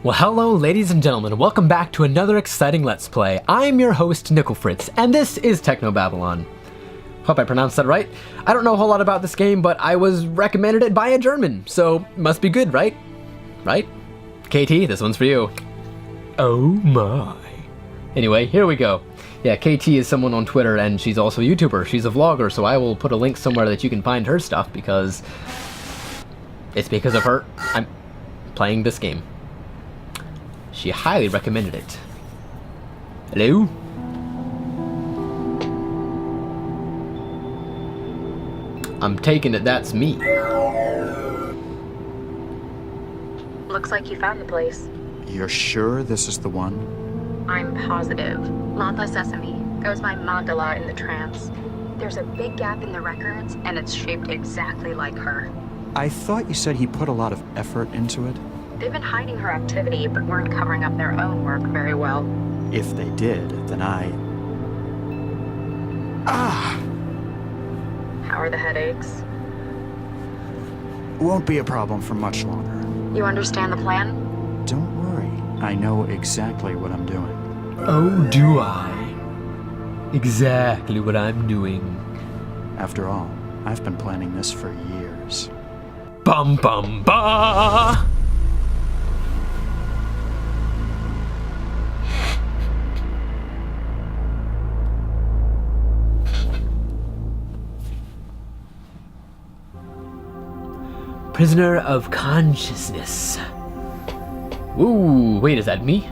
Well, hello ladies and gentlemen, welcome back to another exciting Let's Play. I'm your host, Nicklefritz, and this is Technobabylon. Hope I pronounced that right. I don't know a whole lot about this game, but I was recommended it by a German, so must be good, right? Right? KT, this one's for you. Oh my. Anyway, here we go. Yeah, KT is someone on Twitter, and she's also a YouTuber. She's a vlogger, so I will put a link somewhere that you can find her stuff, because it's because of her I'm playing this game. She highly recommended it. Hello? I'm taking it that's me. Looks like you found the place. You're sure this is the one? I'm positive. Lanta Sesame goes by Mandala in the trance. There's a big gap in the records, and it's shaped exactly like her. I thought you said he put a lot of effort into it. They've been hiding her activity, but weren't covering up their own work very well. If they did, then How are the headaches? won't be a problem for much longer. You understand the plan? Don't worry, I know exactly what I'm doing. Oh, do I? Exactly what I'm doing. After all, I've been planning this for years. Bum bum ba! Prisoner of consciousness. Ooh, wait, is that me?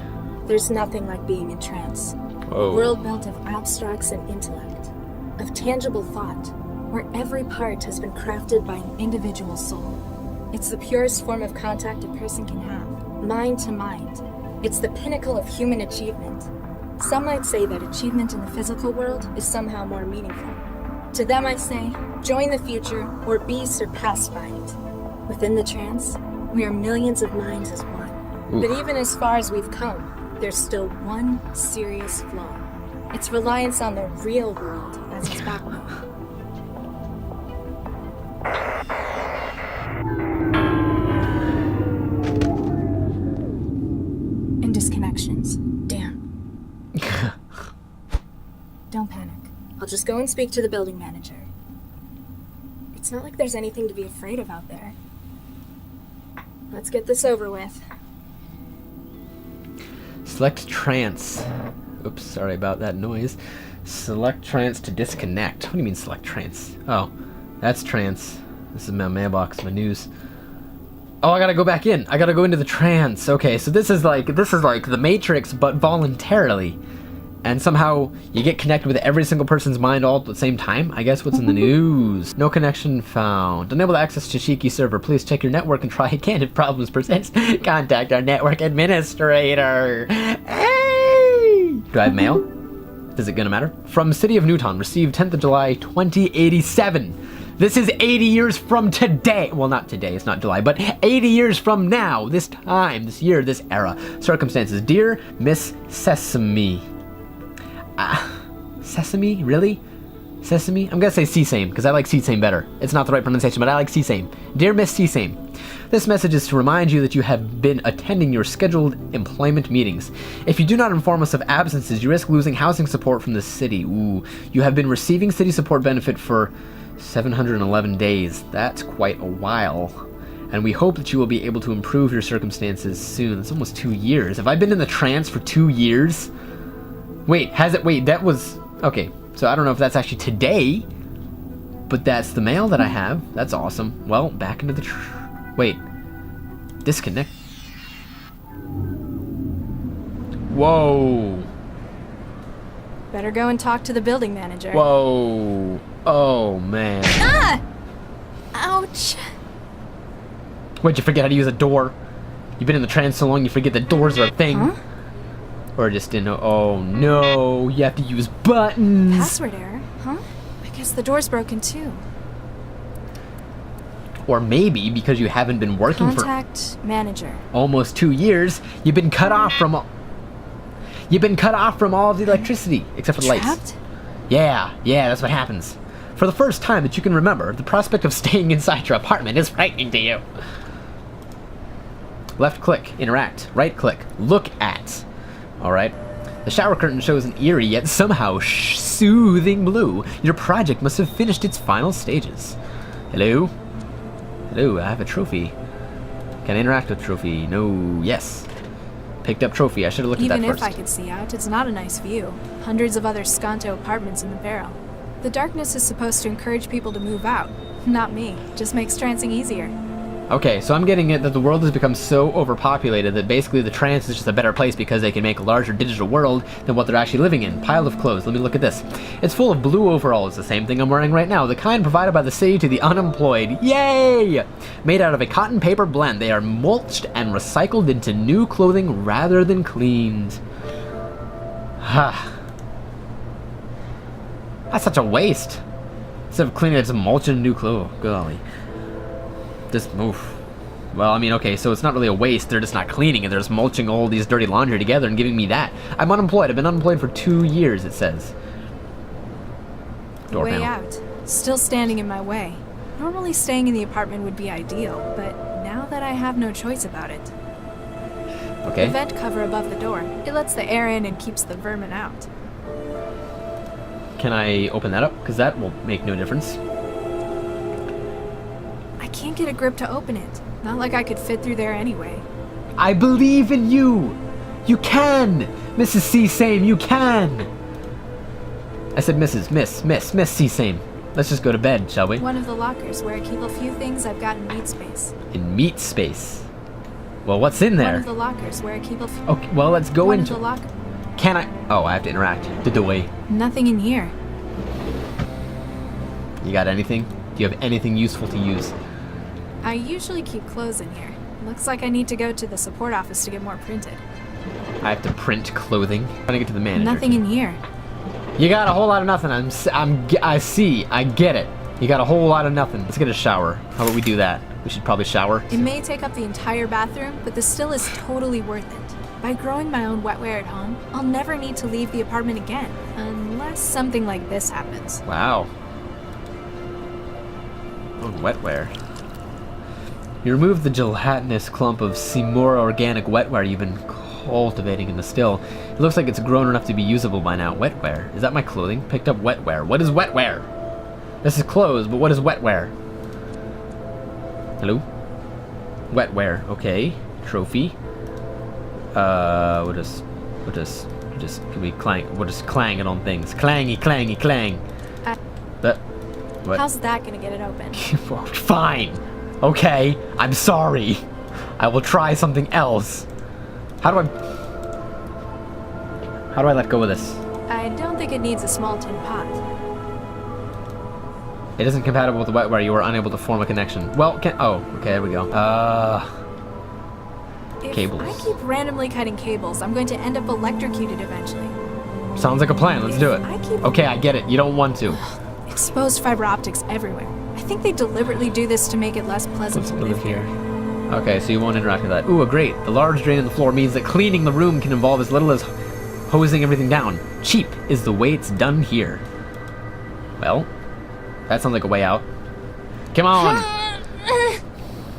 There's nothing like being in trance. Whoa. A world built of abstracts and intellect, of tangible thought, where every part has been crafted by an individual soul. It's the purest form of contact a person can have, mind to mind. It's the pinnacle of human achievement. Some might say that achievement in the physical world is somehow more meaningful. To them I say, join the future or be surpassed by it. Within the trance, we are millions of minds as one. Oof. But even as far as we've come, there's still one serious flaw. It's reliance on the real world as its backbone. And disconnections. Damn. Don't panic. I'll just go and speak to the building manager. It's not like there's anything to be afraid of out there. Let's get this over with. Select trance. Oops, sorry about that noise. Select trance to disconnect. What do you mean select trance? Oh, that's trance. This is my mailbox, my news. Oh, I gotta go back in. I gotta go into the trance. Okay, so this is like the Matrix, but voluntarily. And somehow you get connected with every single person's mind all at the same time? I guess what's in the news? No connection found. Unable to access Cheffie server. Please check your network and try again if problems persist. Contact our network administrator. Hey! Do I have mail? Is it gonna matter? From City of Newton. Received 10th of July, 2087. This is 80 years from today. Well, not today, it's not July, but 80 years from now. This time, this year, this era. Circumstances. Dear Miss Sesame. Sesame? Really? Sesame? I'm gonna say Sesame, because I like Sesame better. It's not the right pronunciation, but I like Sesame. Dear Miss Sesame, this message is to remind you that you have been attending your scheduled employment meetings. If you do not inform us of absences, you risk losing housing support from the city. Ooh. You have been receiving city support benefit for 711 days. That's quite a while. And we hope that you will be able to improve your circumstances soon. It's almost 2 years. Have I been in the trance for 2 years? Wait, that was... Okay, so I don't know if that's actually today, but that's the mail that I have. That's awesome. Well, back into the... Wait. Disconnect. Whoa. Better go and talk to the building manager. Whoa. Oh, man. Ah! Ouch. Wait, you forget how to use a door? You've been in the trance so long you forget that doors are a thing. Huh? Or just didn't know. Oh no, you have to use buttons. Password error, huh? I guess the door's broken too. Or maybe because you haven't been working Contact manager. almost 2 years, you've been cut off from all of the electricity except for the lights. Trapped? Yeah, that's what happens. For the first time that you can remember, the prospect of staying inside your apartment is frightening to you. Left click, interact. Right click, look at. Alright. The shower curtain shows an eerie yet somehow soothing blue. Your project must have finished its final stages. Hello? Hello, I have a trophy. Can I interact with trophy? No. Yes. Picked up trophy. I should have looked at that first. Even if I could see out, it's not a nice view. Hundreds of other sconto apartments in the barrel. The darkness is supposed to encourage people to move out. Not me. Just makes trancing easier. Okay, so I'm getting it that the world has become so overpopulated that basically the trance is just a better place because they can make a larger digital world than what they're actually living in. Pile of clothes. Let me look at this. It's full of blue overalls, the same thing I'm wearing right now, the kind provided by the city to the unemployed. Yay! Made out of a cotton paper blend, they are mulched and recycled into new clothing rather than cleaned. Ha. That's such a waste. Instead of cleaning it, just mulch into new clothes. Golly. Just move. Well, I mean, okay, so it's not really a waste. They're just not cleaning it. They're just mulching all these dirty laundry together and giving me that. I'm unemployed. I've been unemployed for 2 years, it says. Door Way panel. out. Still standing in my way. Normally staying in the apartment would be ideal, but now that I have no choice about it. Okay. The vent cover above the door. It lets the air in and keeps the vermin out. Can I open that up? Because that will make no difference. I can't get a grip to open it. Not like I could fit through there anyway. I believe in you! You can! Mrs. C. Same, you can! I said Miss C. Same. Let's just go to bed, shall we? One of the lockers where I keep a few things I've got in meat space. In meat space? Well, what's in there? One of the lockers where I keep a few... Okay, well, let's go One into... of the lockers. Can I... Oh, I have to interact. The doorway. Nothing in here. You got anything? Do you have anything useful to use? I usually keep clothes in here. Looks like I need to go to the support office to get more printed. I have to print clothing. I'm trying to get to the manager. Nothing in here. You got a whole lot of nothing. I see. I get it. You got a whole lot of nothing. Let's get a shower. How about we do that? We should probably shower. It may take up the entire bathroom, but this still is totally worth it. By growing my own wetware at home, I'll never need to leave the apartment again, unless something like this happens. Wow. Oh, wetware. You remove the gelatinous clump of Seymour organic wetware you've been cultivating in the still. It looks like it's grown enough to be usable by now. Wetware? Is that my clothing? Picked up wetware. What is wetware? This is clothes, but what is wetware? Hello? Wetware. Okay. Trophy. We'll just can we clang? We'll just clang it on things. Clangy, clangy, clang. But what? How's that gonna get it open? Fine. Okay. I'm sorry. I will try something else. How do I let go of this? I don't think it needs a small tin pot. It isn't compatible with the wetware. You are unable to form a connection. Well, oh, okay, there we go. Cables. If I keep randomly cutting cables, I'm going to end up electrocuted eventually. Sounds like a plan. Let's do it. Okay, I get it. You don't want to. Exposed fiber optics everywhere. I think they deliberately do this to make it less pleasant to live here. Okay, so you won't interact with that. Ooh, great. The large drain in the floor means that cleaning the room can involve as little as hosing everything down. Cheap is the way it's done here. Well, that sounds like a way out. Come on!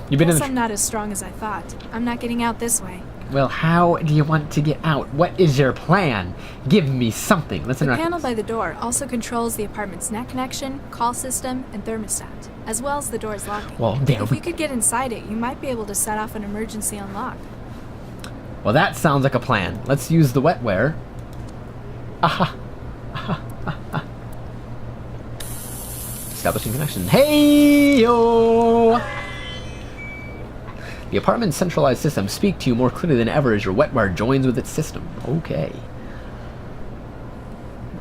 You've been I'm not as strong as I thought. I'm not getting out this way. Well, how do you want to get out? What is your plan? Give me something. Let's interact. The panel by the door also controls the apartment's net connection, call system, and thermostat, as well as the door's locking. Well, there if you could get inside it, you might be able to set off an emergency unlock. Well, that sounds like a plan. Let's use the wetware. Aha. Aha. Aha. Establishing connection. Hey-yo! The apartment's centralized system speak to you more clearly than ever as your wetware joins with its system. Okay.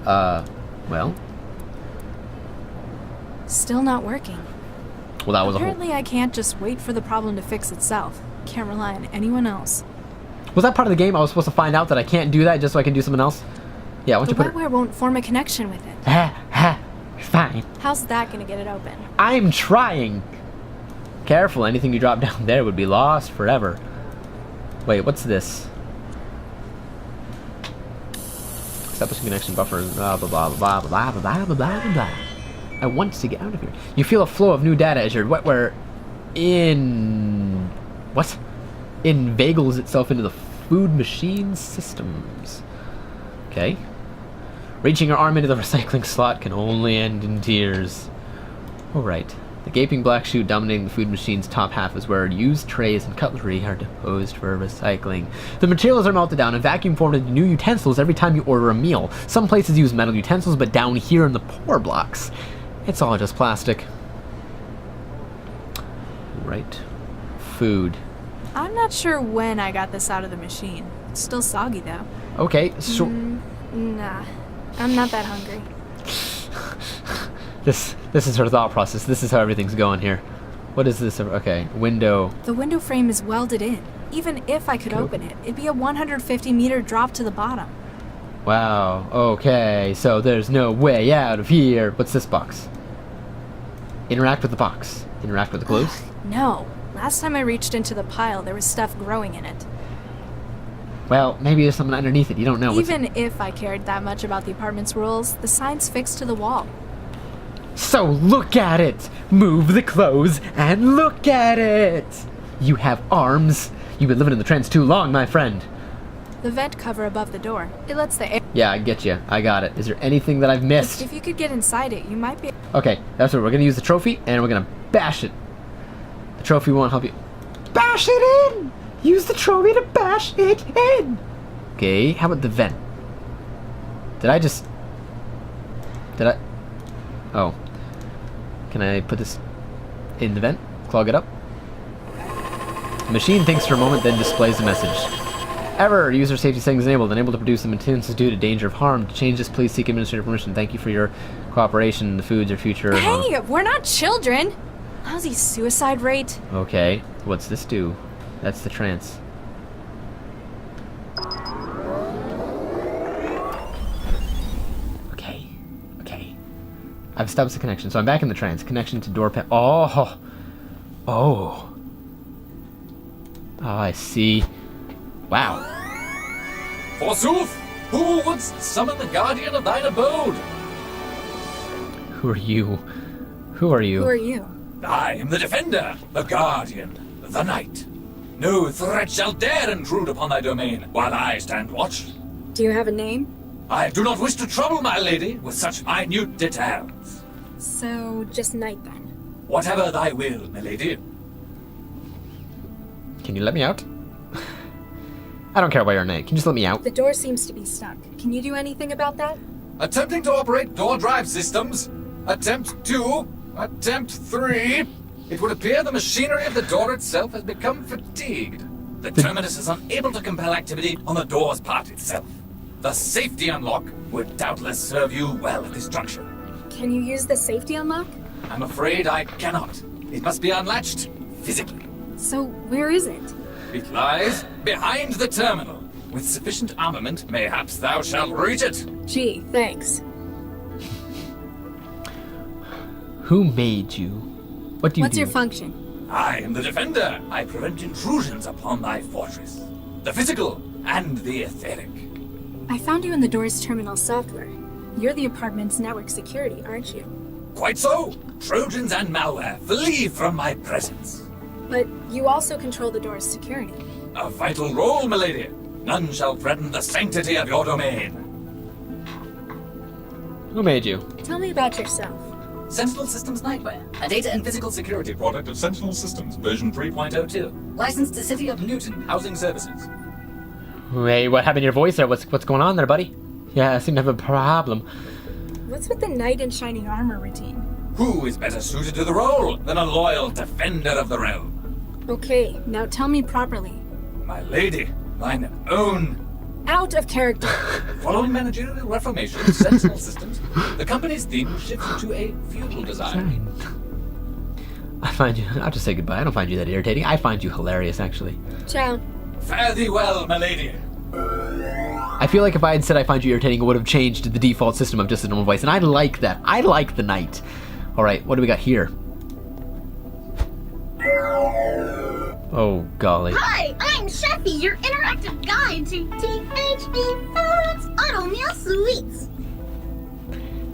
Well. Still not working. Well, that was Apparently I can't just wait for the problem to fix itself. Can't rely on anyone else. Was that part of the game? I was supposed to find out that I can't do that just so I can do something else? Yeah, why don't you put it... The wetware won't form a connection with it. Fine. How's that gonna get it open? I'm trying! Careful, anything you drop down there would be lost forever. Wait, what's this? Establishing connection buffer, blah blah blah blah blah blah blah blah blah blah. I want to get out of here. You feel a flow of new data as your wetware in... What? inveigles itself into the food machine systems. Okay. Reaching her arm into the recycling slot can only end in tears. Alright. The gaping black chute dominating the food machine's top half is where used trays and cutlery are disposed for recycling. The materials are melted down and vacuum formed into new utensils every time you order a meal. Some places use metal utensils, but down here in the poor blocks, it's all just plastic. Right. Food. I'm not sure when I got this out of the machine. It's still soggy, though. Okay, so... Nah. I'm not that hungry. This is her thought process. This is how everything's going here. What is this? Okay, window. The window frame is welded in. Even if I could open it, it'd be a 150-meter drop to the bottom. Wow, okay, so there's no way out of here. What's this box? Interact with the box. Interact with the clothes? No. Last time I reached into the pile, there was stuff growing in it. Well, maybe there's something underneath it. You don't know. Even if I cared that much about the apartment's rules, the sign's fixed to the wall. So look at it! Move the clothes and look at it! You have arms. You've been living in the trance too long, my friend. The vent cover above the door. It lets the air... Yeah, I get you. I got it. Is there anything that I've missed? If you could get inside it, you might be... Okay, that's what we're gonna use the trophy, and we're gonna bash it. The trophy won't help you. Bash it in! Use the trophy to bash it in! Okay, how about the vent? Did I... Oh. Can I put this in the vent? Clog it up? The machine thinks for a moment, then displays a message. Error! User safety settings enabled. Unable to produce the materials due to danger of harm. To change this, please seek administrative permission. Thank you for your cooperation. The foods are future... Hey! We're not children! Lousy suicide rate. Okay. What's this do? That's the trance. Okay. I've established the connection, so I'm back in the trance. Connection to door pan... Oh! I see. Wow. Forsooth, who wouldst summon the guardian of thine abode? Who are you? Who are you? I am the defender, the guardian, the knight. No threat shall dare intrude upon thy domain while I stand watch. Do you have a name? I do not wish to trouble my lady with such minute details. So, just Knight then. Whatever thy will, my lady. Can you let me out? I don't care about your name. Can you just let me out? The door seems to be stuck. Can you do anything about that? Attempting to operate door drive systems. Attempt 2. Attempt 3. It would appear the machinery of the door itself has become fatigued. The terminus is unable to compel activity on the door's part itself. The safety unlock would doubtless serve you well at this juncture. Can you use the safety unlock? I'm afraid I cannot. It must be unlatched physically. So, where is it? It lies behind the terminal. With sufficient armament, mayhaps thou shalt reach it. Gee, thanks. Who made you? What do you do? What's your function? I am the defender. I prevent intrusions upon thy fortress. The physical and the etheric. I found you in the door's terminal software. You're the apartment's network security, aren't you? Quite so. Trojans and malware, flee from my presence. But you also control the door's security. A vital role, milady. None shall threaten the sanctity of your domain. Who made you? Tell me about yourself. Sentinel Systems Nightmare, a data and physical security product of Sentinel Systems, version 3.02. Licensed to City of Newton Housing Services. Hey, what happened to your voice there? What's going on there, buddy? Yeah, I seem to have a problem. What's with the knight in shining armor routine? Who is better suited to the role than a loyal defender of the realm? Okay, now tell me properly. My lady, thine own... Out of character. Following managerial reformation, Sentinel Systems, the company's theme shifts to a feudal design. I find you... I'll just say goodbye. I don't find you that irritating. I find you hilarious, actually. Ciao. Fare thee well, my lady. I feel like if I had said I find you irritating, it would have changed to the default system of just a normal voice, and I like that. I like the knight. Alright, what do we got here? Oh, golly. Hi, I'm Cheffie, your interactive guide to THB Foods Auto Meal Sweets.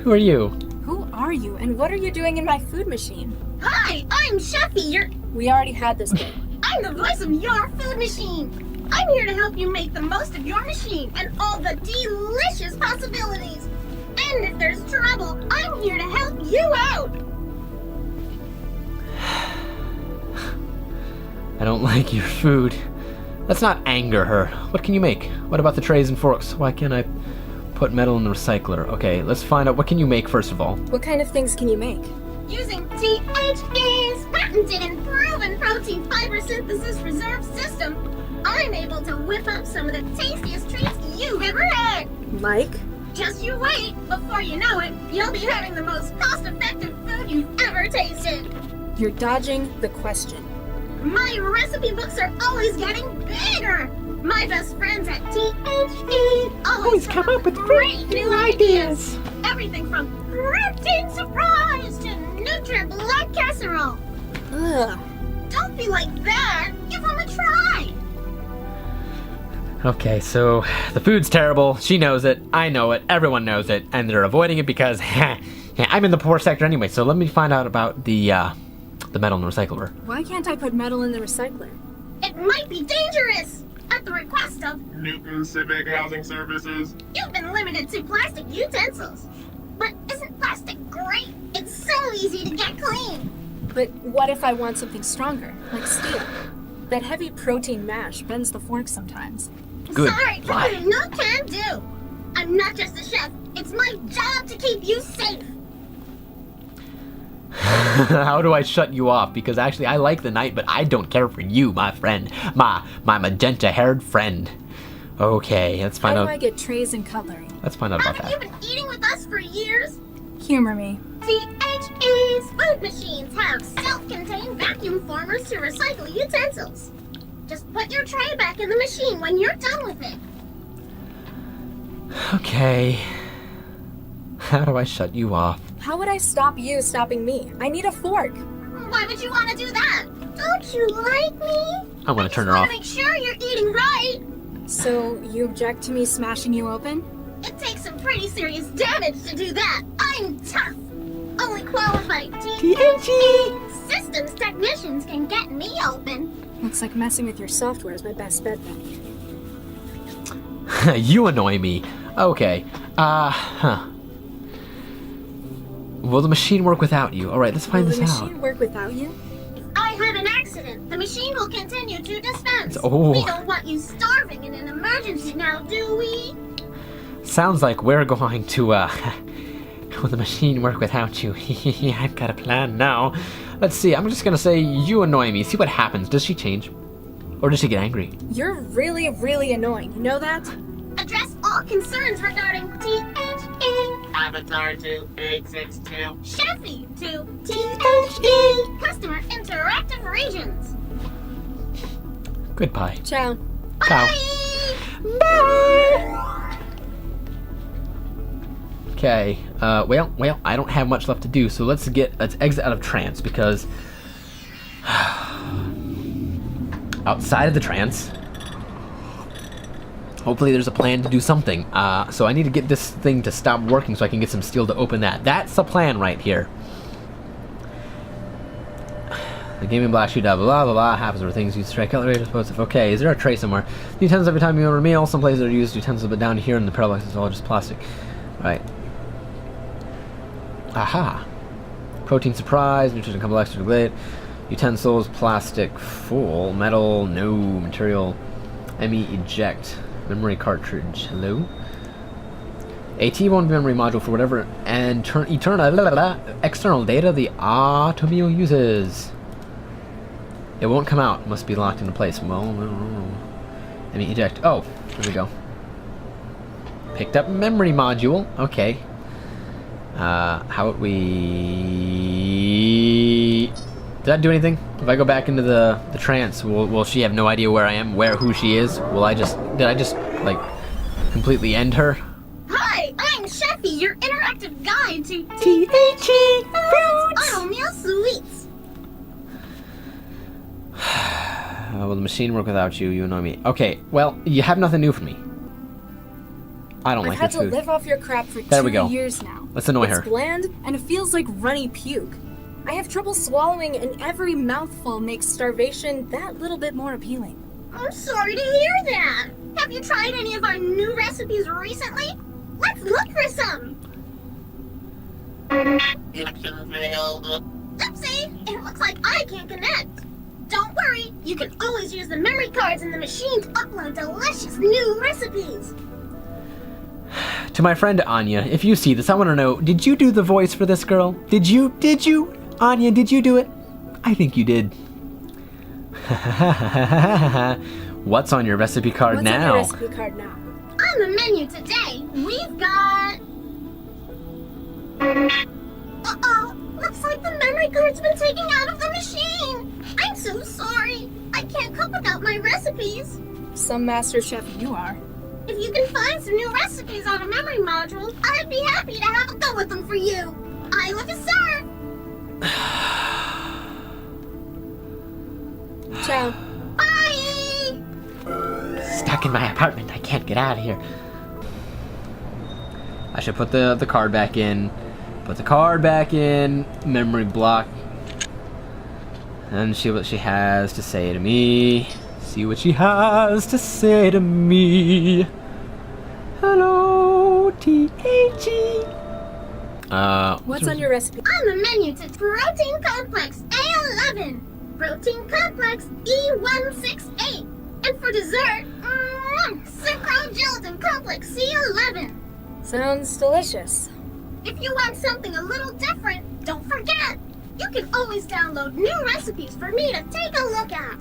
Who are you? Who are you, and what are you doing in my food machine? Hi, I'm Cheffie, your... We already had this bit. I I'm the voice of your food machine. I'm here to help you make the most of your machine and all the delicious possibilities. And if there's trouble, I'm here to help you out. I don't like your food. Let's not anger her. What can you make? What about the trays and forks? Why can't I put metal in the recycler? Okay, let's find out. What can you make first of all? What kind of things can you make? Using THE's patented and proven protein fiber synthesis reserve system, I'm able to whip up some of the tastiest treats you've ever had. Like? Just you wait. Before you know it, you'll be having the most cost-effective food you've ever tasted. You're dodging the question. My recipe books are always getting bigger. My best friends at THE always come up with great new ideas. Everything from protein surprise to Nutri-Blood casserole. Ugh. Don't be like that. Give them a try. Okay, so the food's terrible. She knows it. I know it. Everyone knows it. And they're avoiding it because I'm in the poor sector anyway. So let me find out about the metal in the recycler. Why can't I put metal in the recycler? It might be dangerous. At the request of Newton Civic Housing Services. you've been limited to plastic utensils. But isn't plastic great? It's so easy to get clean. But what if I want something stronger, like steel? That heavy protein mash bends the fork sometimes. Good. Sorry, Why? no can do. I'm not just a chef. It's my job to keep you safe. How do I shut you off? Because actually I like the night, but I don't care for you, my friend. My magenta-haired friend. Okay, let's find How out. do I get trays and cutlery? Let's find out about Haven't you that. been eating with us for years? Humor me. THE's food machines have self-contained vacuum formers to recycle utensils. Just put your tray back in the machine when you're done with it. Okay. How do I shut you off? How would I stop you stopping me? I need a fork. Why would you want to do that? Don't you like me? I want to turn her I off. want to make sure you're eating right. So you object to me smashing you open? It takes some pretty serious damage to do that. I'm tough. Only qualified THE systems technicians can get me open. Looks like messing with your software is my best bet then. You annoy me. Okay. Will the machine work without you? Alright, let's find Will this the out. machine work without you? If I have an accident, the machine will continue to dispense. Oh. We don't want you starving in an emergency now, do we? Sounds like we're going to, will the machine work without you? I've got a plan now. Let's see, I'm just gonna say you annoy me. See what happens. Does she change? Or does she get angry? You're really, really annoying. You know that? Address all concerns regarding THE. Avatar to 862. Cheffie to THE. Customer Interactive Regions. Goodbye. Ciao. Ciao. Bye. Okay, well, I don't have much left to do, so let's exit out of trance, because outside of the trance, hopefully there's a plan to do something. So I need to get this thing to stop working so I can get some steel to open that. That's the plan right here. The gaming black shoe, blah blah blah blah happens where things use tray cutlery. Okay, is there a tray somewhere? Utensils every time you order a meal. Some places are used utensils, but down here in the parallax is all just plastic. Right. Aha. Protein surprise, nutrition complex, glade. Utensils, plastic, full, metal, no, material, ME eject, memory cartridge, hello? A T1 memory module for whatever and external data the automobile uses. It won't come out, must be locked into place. Well, ME eject, oh, here we go. Picked up memory module, okay. How would we... Did that do anything? If I go back into the trance, will she have no idea where I am, who she is? Did I just, like, completely end her? Hi, I'm Cheffie, your interactive guide to THE Foods Auto Meal Sweets. Will the machine work without you? You annoy me. Okay, well, you have nothing new for me. I don't I've like had your to food. live off your crap for There we 2 go. years now. Let's annoy It's her. bland and it feels like runny puke. I have trouble swallowing, and every mouthful makes starvation that little bit more appealing. I'm sorry to hear that. Have you tried any of our new recipes recently? Let's look for some. Connection failed. Oopsie, it looks like I can't connect. Don't worry, you can always use the memory cards in the machine to upload delicious new recipes. To my friend Anya, if you see this, I want to know, did you do the voice for this girl? Did you? Anya, did you do it? I think you did. What's on your recipe card now? What's on your recipe card now? On the menu today, we've got... Uh-oh, looks like the memory card's been taken out of the machine. I'm so sorry. I can't cook without my recipes. Some master chef you are. If you can find some new recipes on a memory module, I'd be happy to have a go with them for you. I live to serve. Ciao. Bye! Stuck in my apartment. I can't get out of here. I should put the card back in. Put the card back in. Memory block. And see what she has to say to me. See what she has to say to me. Hello, T-H-E. What's on your recipe? On the menu to Protein Complex A11, Protein Complex E168, and for dessert, Synchro Gelatin Complex C11. Sounds delicious. If you want something a little different, don't forget, you can always download new recipes for me to take a look at.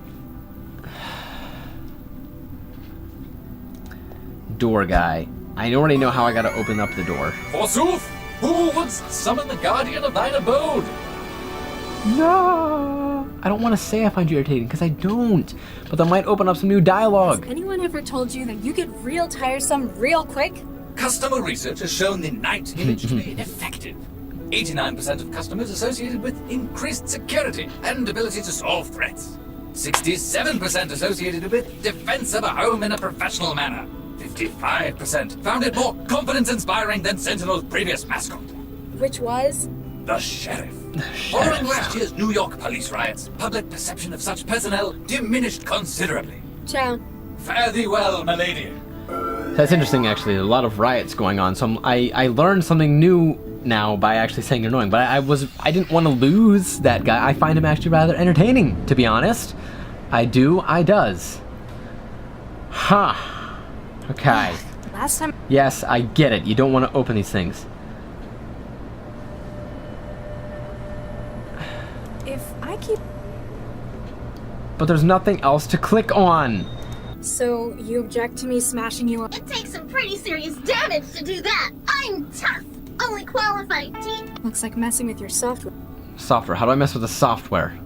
Door guy. I already know how I gotta open up the door. Forsooth, who would summon the guardian of thine abode? No! I don't want to say I find you irritating, because I don't. But that might open up some new dialogue. Has anyone ever told you that you get real tiresome real quick? Customer research has shown the night image to be ineffective. 89% of customers associated with increased security and ability to solve threats. 67% associated with defense of a home in a professional manner. 55% found it more confidence-inspiring than Sentinel's previous mascot. Which was? The Sheriff. Following last year's New York police riots, public perception of such personnel diminished considerably. Ciao. Fare thee well, my lady. That's interesting, actually. A lot of riots going on, so I learned something new now by actually saying you're annoying. But I didn't want to lose that guy. I find him actually rather entertaining, to be honest. I does. Huh. Okay. Last time. Yes, I get it. You don't want to open these things. If I keep. But there's nothing else to click on. So, you object to me smashing you up? It takes some pretty serious damage to do that. I'm tough. Only qualified Looks like messing with your software. Software. How do I mess with the software?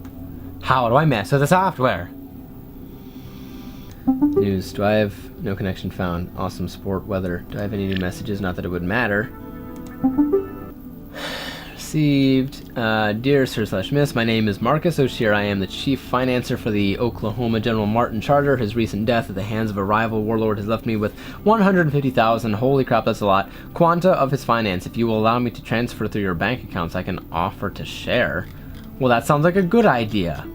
How do I mess with the software? News. Do I have no connection found? Awesome sport weather. Do I have any new messages? Not that it would matter. Received. Dear Sir/Miss, my name is Marcus O'Shear. I am the chief financer for the Oklahoma General Martin Charter. His recent death at the hands of a rival warlord has left me with 150,000. Holy crap, that's a lot. Quanta of his finance. If you will allow me to transfer through your bank accounts, I can offer to share. Well, that sounds like a good idea.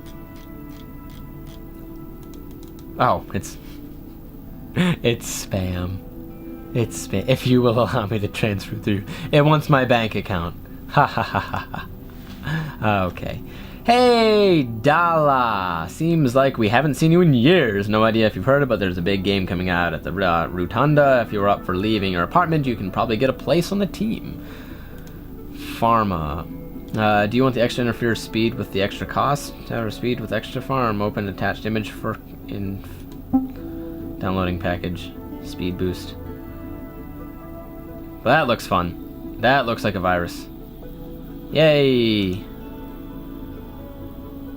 Oh, it's spam. It's spam. If you will allow me to transfer through. It wants my bank account. Ha ha ha ha ha. Okay. Hey, Dala! Seems like we haven't seen you in years. No idea if you've heard it, but there's a big game coming out at the Rotunda. If you're up for leaving your apartment, you can probably get a place on the team. Pharma. Do you want the extra interfere speed with the extra cost? Tower speed with extra farm. Open attached image for in downloading package. Speed boost. Well, that looks fun. That looks like a virus. Yay!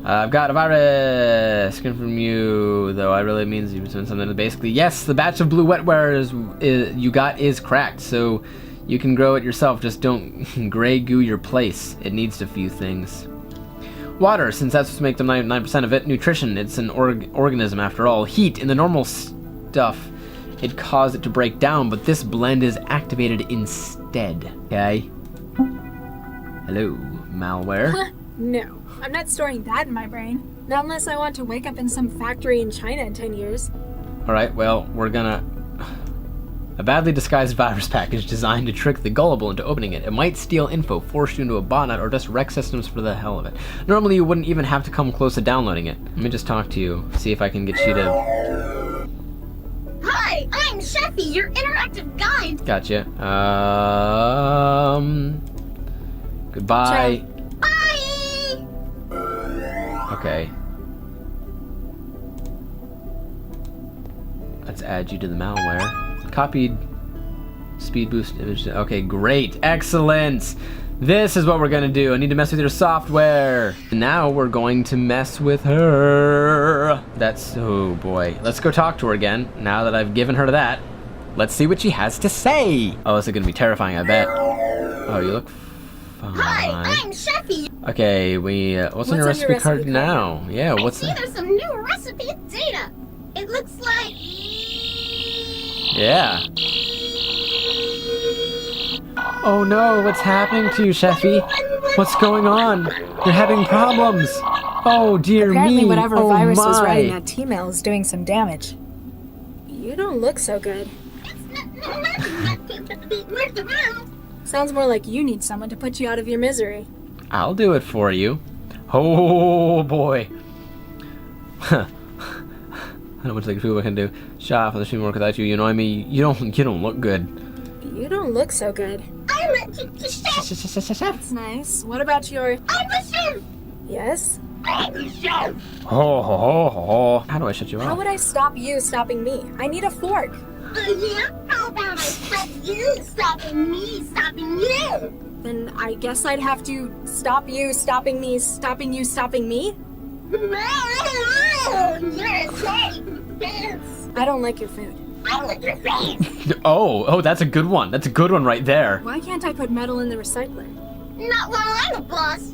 I've got a virus! Skin from you, though I really means you've done something. Basically, yes, the batch of blue wetware you got is cracked, so you can grow it yourself. Just don't gray goo your place. It needs a few things. Water, since that's what makes them 99% of it. Nutrition, it's an organism after all. Heat, in the normal stuff, it caused it to break down, but this blend is activated instead. Okay? Hello, malware. No, I'm not storing that in my brain. Not unless I want to wake up in some factory in China in 10 years. Alright, well, we're gonna... A badly disguised virus package designed to trick the gullible into opening it. It might steal info, force you into a botnet, or just wreck systems for the hell of it. Normally you wouldn't even have to come close to downloading it. Let me just talk to you, see if I can get you to... Hi, I'm Cheffie, your interactive guide. Gotcha. Goodbye. Bye! Okay. Let's add you to the malware. Copied speed boost image. Okay, great. Excellent. This is what we're gonna do. I need to mess with your software. Now we're going to mess with her. That's, oh boy. Let's go talk to her again. Now that I've given her that, let's see what she has to say. Oh, this is gonna be terrifying, I bet. Oh, you look fine. Hi, I'm Cheffie. Okay, what's on your recipe card now? Yeah, what's I see that? there's some new recipe data. It looks like... Yeah. Oh no, what's happening to you, Cheffie? What's going on? You're having problems. Oh dear Apparently me. whatever Oh virus was my. writing that T-mail is doing some damage. You don't look so good. Sounds more like you need someone to put you out of your misery. I'll do it for you. Oh boy. I don't know much like people can do. Shop on the stream work without you. You know what I mean? You don't look good. You don't look so good. I'm a chef. That's nice. What about your... I'm a chef. Yes? I'm a chef. Oh. How do I shut you How off? would I stop you stopping me? I need a fork. Yeah? How about I stop you stopping me stopping you? Then I guess I'd have to stop you stopping me stopping you stopping me? You're a safe. I don't like your food. I like your face. Oh, that's a good one. That's a good one right there. Why can't I put metal in the recycler? Not while I'm a boss.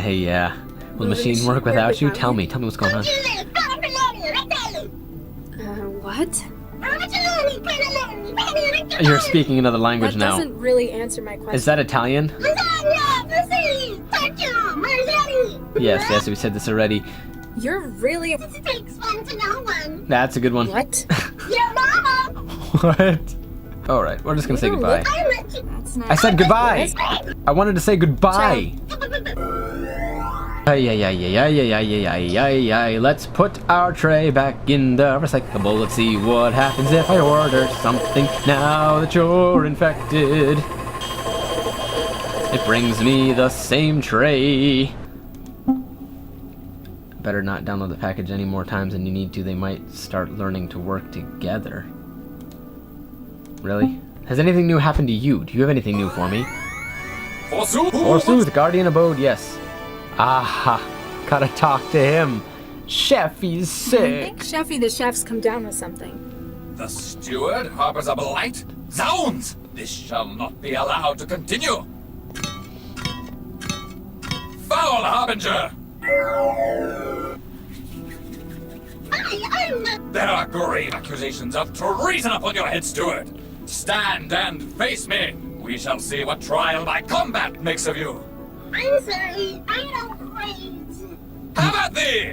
Yeah. Will the machine work without you? Tell me what's going on. What? You're speaking another language That now. doesn't really answer my question. Is that Italian? Yes, we said this already. You're really... This takes one to know one. That's a good one. What? Your mama. What? Alright, we're just gonna say You don't goodbye. look- That's nice. I said goodbye! I wanted to say goodbye! Let's put our tray back in the recyclable. Let's see what happens if I order something now that you're infected. It brings me the same tray. Better not download the package any more times than you need to. They might start learning to work together. Really? Has anything new happened to you? Do you have anything new for me? Forsooth, Guardian Abode, yes. Aha, gotta talk to him. Cheffie's I sick. think Cheffie the chef's come down with something. The steward harbors a blight? Zounds! This shall not be allowed to continue! Foul harbinger! There are grave accusations of treason upon your head, steward. Stand and face me. We shall see what trial by combat makes of you. I'm sorry, I don't rage. Have at thee!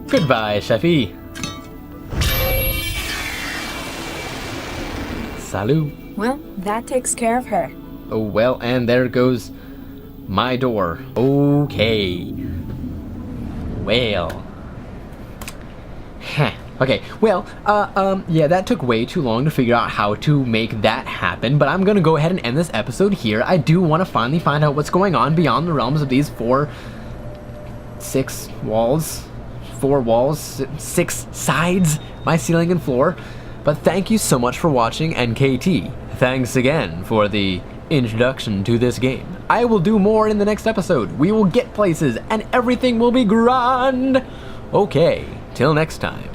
Goodbye, Cheffie. Salut. Well, that takes care of her. Oh, well, and there goes my door. Okay. Well. Heh. Okay, well, yeah, that took way too long to figure out how to make that happen, but I'm gonna go ahead and end this episode here. I do want to finally find out what's going on beyond the realms of these 6 walls, 6 sides, my ceiling and floor. But thank you so much for watching, and KT, thanks again for the introduction to this game. I will do more in the next episode. We will get places, and everything will be grand. Okay, till next time.